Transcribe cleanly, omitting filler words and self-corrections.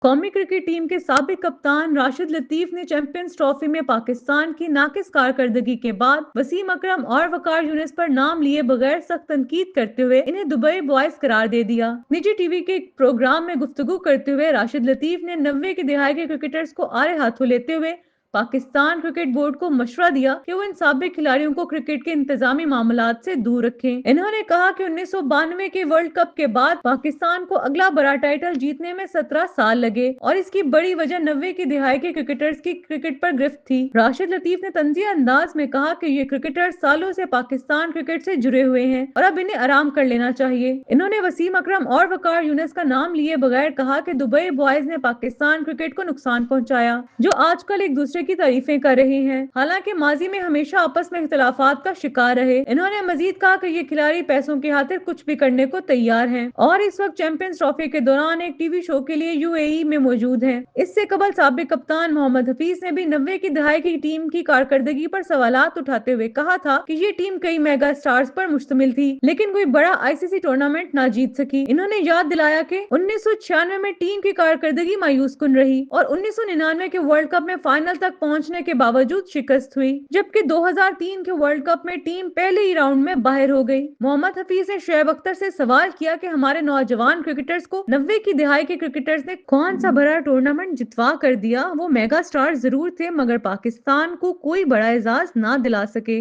कौमी cricket team के साबिक कप्तान राशिद लतीफ ने चैंपियंस ट्रॉफी में पाकिस्तान की नाकिस कारकर्दगी के बाद वसीम अकरम और वकार यूनिस पर नाम लिए बगैर सख्त तनकीद करते हुए इन्हें दुबई बॉयज करार दे दिया। निजी टीवी के एक प्रोग्राम में गुफ्तगू करते हुए राशिद लतीफ ने 90 की दिहाई के क्रिकेटर्स को आड़े हाथों लेते हुए पाकिस्तान क्रिकेट बोर्ड को मशवरा दिया कि वो इन साबिक खिलाड़ियों को क्रिकेट के इंतजामी मामलात से दूर रखें। इन्होंने कहा कि 1992 के वर्ल्ड कप के बाद पाकिस्तान को अगला बड़ा टाइटल जीतने में 17 साल लगे और इसकी बड़ी वजह 90 की दिहाई के क्रिकेटर्स की क्रिकेट पर गिरफ्त थी। राशिद लतीफ ने तंज़िया अंदाज में कहा कि ये क्रिकेटर्स सालों से पाकिस्तान क्रिकेट से जुड़े हुए हैं और अब इन्हें आराम कर लेना चाहिए। इन्होंने वसीम अकरम और वकार यूनिस का नाम लिए बगैर कहा कि दुबई बॉयज ने पाकिस्तान क्रिकेट को नुकसान पहुंचाया, जो आजकल एक दूसरे की तारीफें कर रहे हैं। हालांकि माजी में हमेशा आपस में इख्तिलाफात का शिकार रहे। इन्होंने मजीद कहा कि ये खिलाड़ी पैसों की खातिर कुछ भी करने को तैयार हैं और इस वक्त चैंपियंस ट्रॉफी के दौरान एक टीवी शो के लिए यूएई में मौजूद हैं। इससे कबल साबिक कप्तान मोहम्मद हफीज ने भी 90 की दहाई की टीम की कारकर्दगी पर सवालात उठाते हुए कहा था कि ये टीम कई मेगा स्टार्स पर मुश्तमिल थी, लेकिन कोई बड़ा आईसीसी टूर्नामेंट ना जीत सकी। इन्होंने याद दिलाया कि 1996 में टीम की कारकर्दगी मायूस कुन रही और 1999 के वर्ल्ड कप में फाइनल तक पहुंचने के बावजूद शिकस्त हुई, जबकि 2003 के वर्ल्ड कप में टीम पहले ही राउंड में बाहर हो गई। मोहम्मद हफीज ने शोएब अख्तर से सवाल किया कि हमारे नौजवान क्रिकेटर्स को 90 की दिहाई के क्रिकेटर्स ने कौन सा बड़ा टूर्नामेंट जितवा कर दिया। वो मेगा स्टार जरूर थे मगर पाकिस्तान को कोई बड़ा एजाज ना दिला सके।